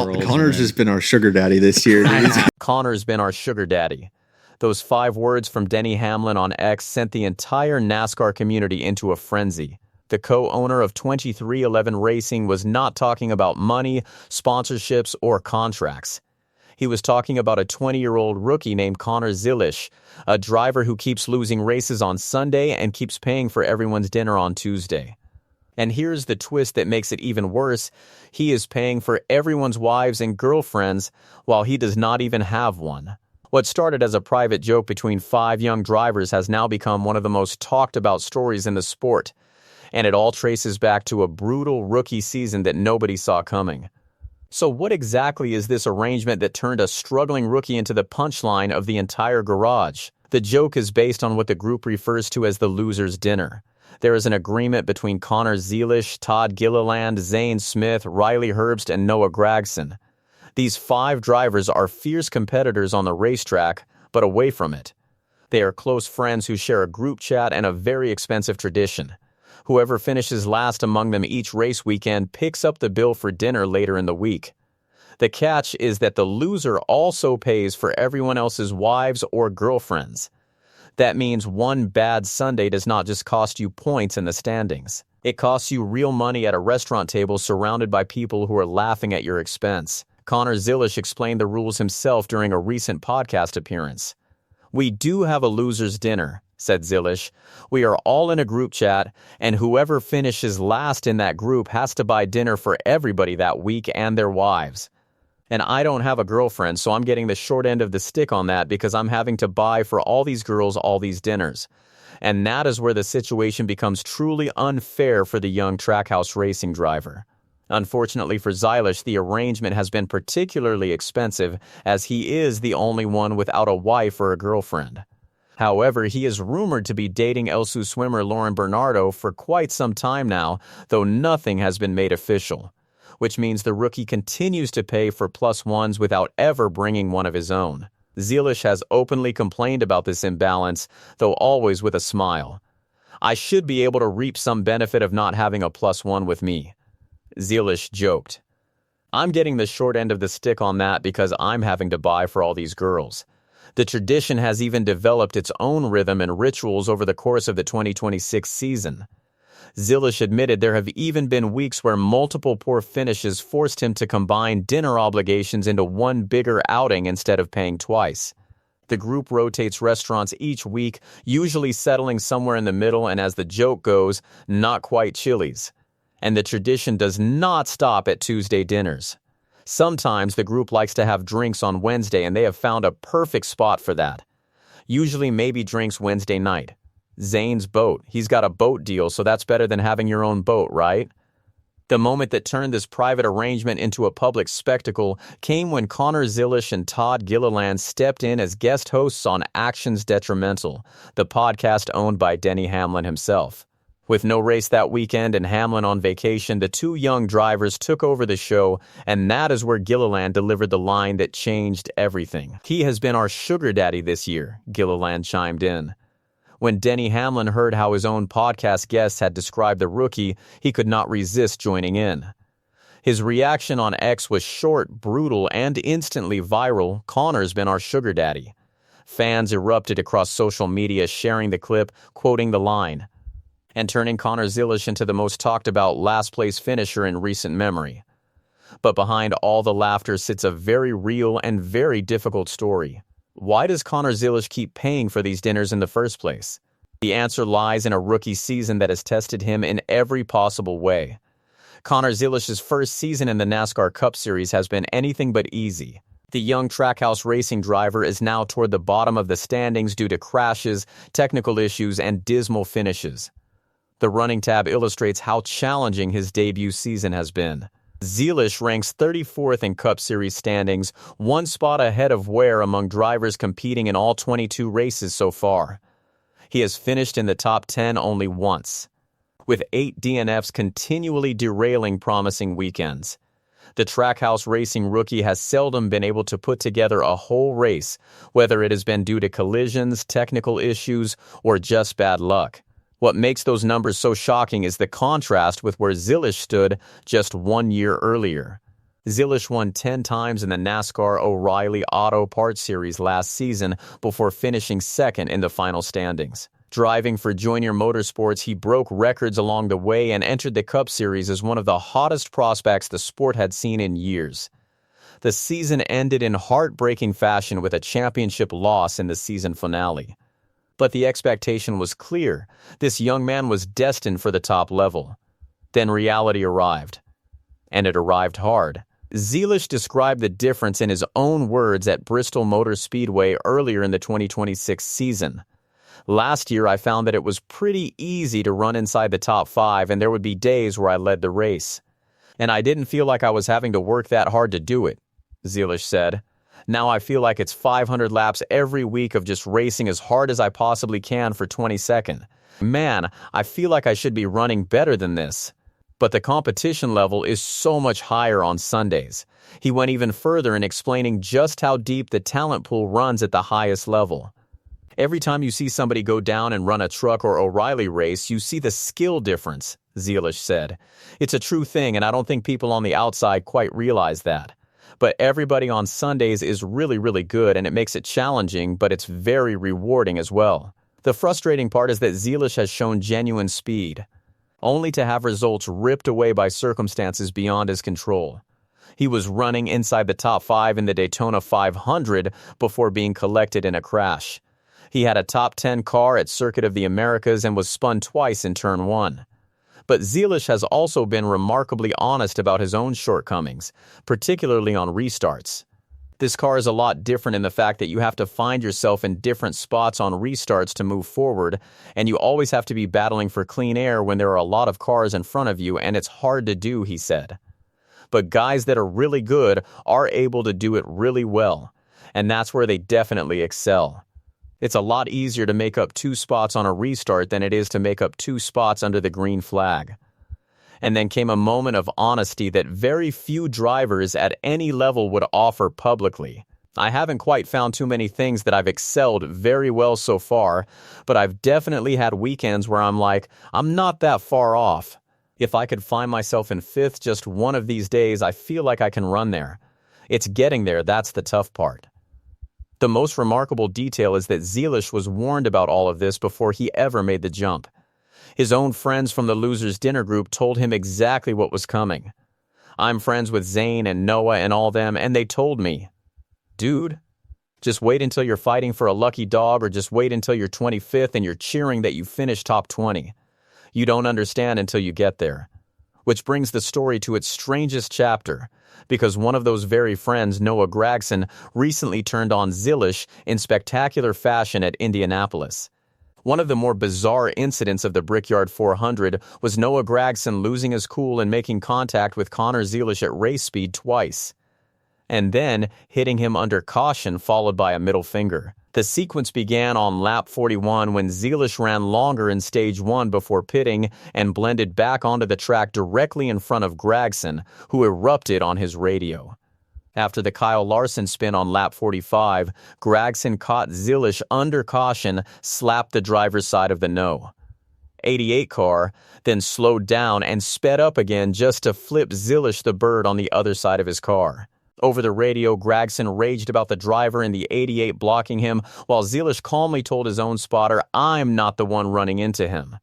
world. Connor's just been our sugar daddy this year, dude. Connor's been our sugar daddy. Those 5 words from Denny Hamlin on X sent the entire NASCAR community into a frenzy. The co-owner of 2311 Racing was not talking about money, sponsorships, or contracts. He was talking about a 20-year-old rookie named Connor Zilisch, a driver who keeps losing races on Sunday and keeps paying for everyone's dinner on Tuesday. And here's the twist that makes it even worse. He is paying for everyone's wives and girlfriends while he does not even have one. What started as a private joke between 5 young drivers has now become one of the most talked about stories in the sport. And it all traces back to a brutal rookie season that nobody saw coming. So what exactly is this arrangement that turned a struggling rookie into the punchline of the entire garage? The joke is based on what the group refers to as the loser's dinner. There is an agreement between Connor Zilisch, Todd Gilliland, Zane Smith, Riley Herbst, and Noah Gragson. These 5 drivers are fierce competitors on the racetrack, but away from it. They are close friends who share a group chat and a very expensive tradition. Whoever finishes last among them each race weekend picks up the bill for dinner later in the week. The catch is that the loser also pays for everyone else's wives or girlfriends. That means one bad Sunday does not just cost you points in the standings. It costs you real money at a restaurant table surrounded by people who are laughing at your expense. Connor Zilisch explained the rules himself during a recent podcast appearance. "We do have a loser's dinner," said Zilisch. "We are all in a group chat, and whoever finishes last in that group has to buy dinner for everybody that week and their wives. And I don't have a girlfriend, so I'm getting the short end of the stick on that because I'm having to buy for all these girls all these dinners." And that is where the situation becomes truly unfair for the young Trackhouse racing driver. Unfortunately for Zilisch, the arrangement has been particularly expensive as he is the only one without a wife or a girlfriend. However, he is rumored to be dating LSU swimmer Lauren Bernardo for quite some time now, though nothing has been made official, which means the rookie continues to pay for +1s without ever bringing one of his own. Zilisch has openly complained about this imbalance, though always with a smile. "I should be able to reap some benefit of not having a +1 with me," Zilisch joked. "I'm getting the short end of the stick on that because I'm having to buy for all these girls." The tradition has even developed its own rhythm and rituals over the course of the 2026 season. Zilisch admitted there have even been weeks where multiple poor finishes forced him to combine dinner obligations into one bigger outing instead of paying twice. The group rotates restaurants each week, usually settling somewhere in the middle and, as the joke goes, not quite Chili's. And the tradition does not stop at Tuesday dinners. Sometimes the group likes to have drinks on Wednesday, and they have found a perfect spot for that. Usually maybe drinks Wednesday night. Zane's boat. He's got a boat deal, so that's better than having your own boat, right? The moment that turned this private arrangement into a public spectacle came when Connor Zilisch and Todd Gilliland stepped in as guest hosts on Actions Detrimental, the podcast owned by Denny Hamlin himself. With no race that weekend and Hamlin on vacation, the 2 young drivers took over the show, and that is where Gilliland delivered the line that changed everything. "He has been our sugar daddy this year," Gilliland chimed in. When Denny Hamlin heard how his own podcast guests had described the rookie, he could not resist joining in. His reaction on X was short, brutal, and instantly viral. "Connor's been our sugar daddy." Fans erupted across social media, sharing the clip, quoting the line, and turning Connor Zilisch into the most talked-about last-place finisher in recent memory. But behind all the laughter sits a very real and very difficult story. Why does Connor Zilisch keep paying for these dinners in the first place? The answer lies in a rookie season that has tested him in every possible way. Connor Zilisch's first season in the NASCAR Cup Series has been anything but easy. The young Trackhouse racing driver is now toward the bottom of the standings due to crashes, technical issues, and dismal finishes. The running tab illustrates how challenging his debut season has been. Zilisch ranks 34th in Cup Series standings, one spot ahead of Ware among drivers competing in all 22 races so far. He has finished in the top 10 only once, with 8 DNFs continually derailing promising weekends. The Trackhouse racing rookie has seldom been able to put together a whole race, whether it has been due to collisions, technical issues, or just bad luck. What makes those numbers so shocking is the contrast with where Zilisch stood just 1 year earlier. Zilisch won 10 times in the NASCAR O'Reilly Auto Parts Series last season before finishing second in the final standings. Driving for Junior Motorsports, he broke records along the way and entered the Cup Series as one of the hottest prospects the sport had seen in years. The season ended in heartbreaking fashion with a championship loss in the season finale. But the expectation was clear. This young man was destined for the top level. Then reality arrived. And it arrived hard. Zilisch described the difference in his own words at Bristol Motor Speedway earlier in the 2026 season. Last year, I found that it was pretty easy to run inside the top 5, and there would be days where I led the race. And I didn't feel like I was having to work that hard to do it, Zilisch said. Now I feel like it's 500 laps every week of just racing as hard as I possibly can for 22nd. Man, I feel like I should be running better than this. But the competition level is so much higher on Sundays. He went even further in explaining just how deep the talent pool runs at the highest level. Every time you see somebody go down and run a truck or O'Reilly race, you see the skill difference, Zilisch said. It's a true thing, and I don't think people on the outside quite realize that. But everybody on Sundays is really, really good, and it makes it challenging, but it's very rewarding as well. The frustrating part is that Zilisch has shown genuine speed, only to have results ripped away by circumstances beyond his control. He was running inside the top 5 in the Daytona 500 before being collected in a crash. He had a top 10 car at Circuit of the Americas and was spun twice in Turn 1. But Zilisch has also been remarkably honest about his own shortcomings, particularly on restarts. This car is a lot different in the fact that you have to find yourself in different spots on restarts to move forward, and you always have to be battling for clean air when there are a lot of cars in front of you, and it's hard to do, he said. But guys that are really good are able to do it really well, and that's where they definitely excel. It's a lot easier to make up 2 spots on a restart than it is to make up 2 spots under the green flag. And then came a moment of honesty that very few drivers at any level would offer publicly. I haven't quite found too many things that I've excelled very well so far, but I've definitely had weekends where I'm like, I'm not that far off. If I could find myself in 5th just one of these days, I feel like I can run there. It's getting there, that's the tough part. The most remarkable detail is that Zilisch was warned about all of this before he ever made the jump. His own friends from the Losers Dinner group told him exactly what was coming. I'm friends with Zane and Noah and all them, and they told me, dude, just wait until you're fighting for a lucky dog, or just wait until you're 25th and you're cheering that you finish top 20. You don't understand until you get there. Which brings the story to its strangest chapter, because one of those very friends, Noah Gragson, recently turned on Zilisch in spectacular fashion at Indianapolis. One of the more bizarre incidents of the Brickyard 400 was Noah Gragson losing his cool and making contact with Connor Zilisch at race speed twice, and then hitting him under caution followed by a middle finger. The sequence began on lap 41 when Zilisch ran longer in stage 1 before pitting and blended back onto the track directly in front of Gragson, who erupted on his radio. After the Kyle Larson spin on lap 45, Gragson caught Zilisch under caution, slapped the driver's side of the no. 88 car then slowed down and sped up again just to flip Zilisch the bird on the other side of his car. Over the radio, Gragson raged about the driver in the 88 blocking him, while Zilisch calmly told his own spotter, I'm not the one running into him.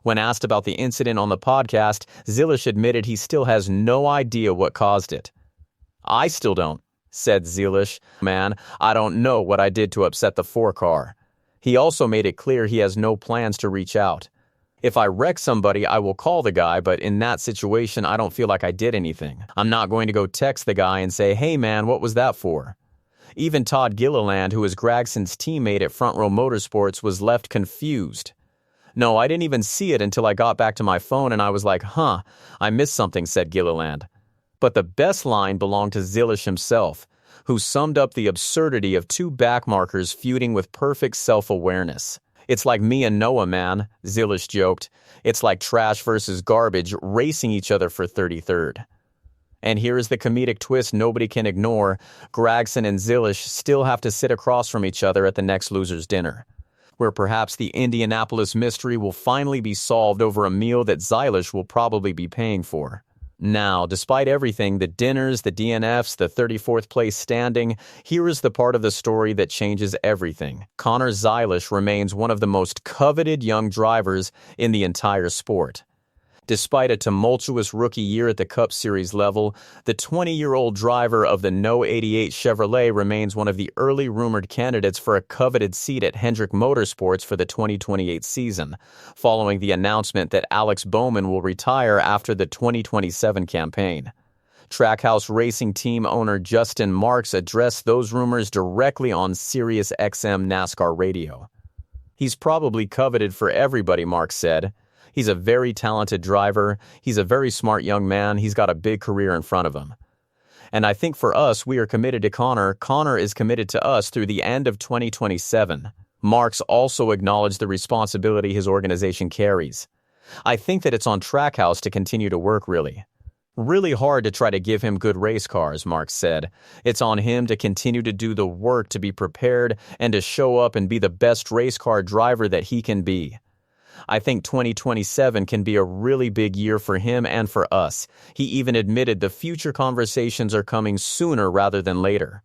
When asked about the incident on the podcast, Zilisch admitted he still has no idea what caused it. I still don't, said Zilisch. Man, I don't know what I did to upset the 4 car. He also made it clear he has no plans to reach out. If I wreck somebody, I will call the guy, but in that situation, I don't feel like I did anything. I'm not going to go text the guy and say, hey man, what was that for? Even Todd Gilliland, who is Gragson's teammate at Front Row Motorsports, was left confused. No, I didn't even see it until I got back to my phone and I was like, I missed something, said Gilliland. But the best line belonged to Zilisch himself, who summed up the absurdity of 2 backmarkers feuding with perfect self-awareness. It's like me and Noah, man, Zilisch joked. It's like trash versus garbage racing each other for 33rd. And here is the comedic twist nobody can ignore. Gragson and Zilisch still have to sit across from each other at the next Losers Dinner, where perhaps the Indianapolis mystery will finally be solved over a meal that Zilisch will probably be paying for. Now, despite everything, the dinners, the DNFs, the 34th place standing, here is the part of the story that changes everything. Connor Zilisch remains one of the most coveted young drivers in the entire sport. Despite a tumultuous rookie year at the Cup Series level, the 20-year-old driver of the No. 88 Chevrolet remains one of the early rumored candidates for a coveted seat at Hendrick Motorsports for the 2028 season, following the announcement that Alex Bowman will retire after the 2027 campaign. Trackhouse Racing Team owner Justin Marks addressed those rumors directly on Sirius XM NASCAR radio. "He's probably coveted for everybody," Marks said. "He's a very talented driver. He's a very smart young man. He's got a big career in front of him. And I think for us, we are committed to Connor. Connor is committed to us through the end of 2027. Marks also acknowledged the responsibility his organization carries. "I think that it's on Trackhouse to continue to work really hard to try to give him good race cars," Marks said. "It's on him to continue to do the work, to be prepared, and to show up and be the best race car driver that he can be. I think 2027 can be a really big year for him and for us." He even admitted the future conversations are coming sooner rather than later.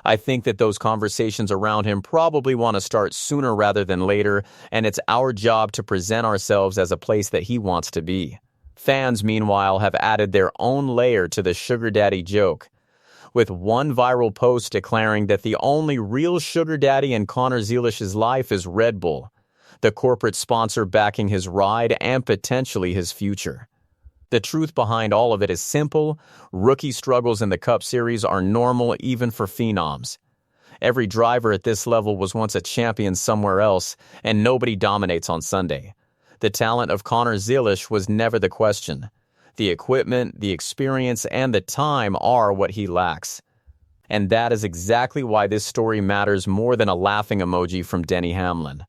"I think that those conversations around him probably want to start sooner rather than later, and it's our job to present ourselves as a place that he wants to be." Fans, meanwhile, have added their own layer to the sugar daddy joke, with one viral post declaring that the only real sugar daddy in Connor Zilisch's life is Red Bull, the corporate sponsor backing his ride and potentially his future. The truth behind all of it is simple. Rookie struggles in the Cup Series are normal even for phenoms. Every driver at this level was once a champion somewhere else, and nobody dominates on Sunday. The talent of Connor Zilisch was never the question. The equipment, the experience, and the time are what he lacks. And that is exactly why this story matters more than a laughing emoji from Denny Hamlin.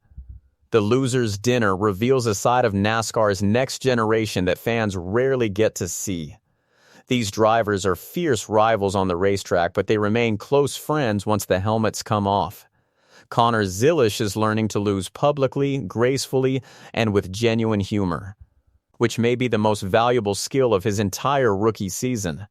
The Loser's Dinner reveals a side of NASCAR's next generation that fans rarely get to see. These drivers are fierce rivals on the racetrack, but they remain close friends once the helmets come off. Connor Zilisch is learning to lose publicly, gracefully, and with genuine humor, which may be the most valuable skill of his entire rookie season.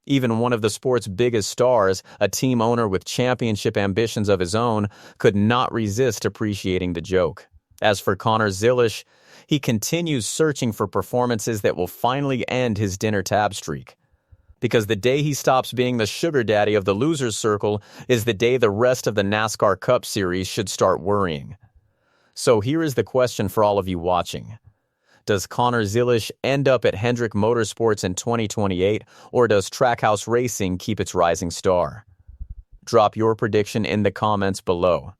Even one of the sport's biggest stars, a team owner with championship ambitions of his own, could not resist appreciating the joke. As for Connor Zilisch, he continues searching for performances that will finally end his dinner tab streak. Because the day he stops being the sugar daddy of the loser's circle is the day the rest of the NASCAR Cup Series should start worrying. So here is the question for all of you watching. Does Connor Zilisch end up at Hendrick Motorsports in 2028, or does Trackhouse Racing keep its rising star? Drop your prediction in the comments below.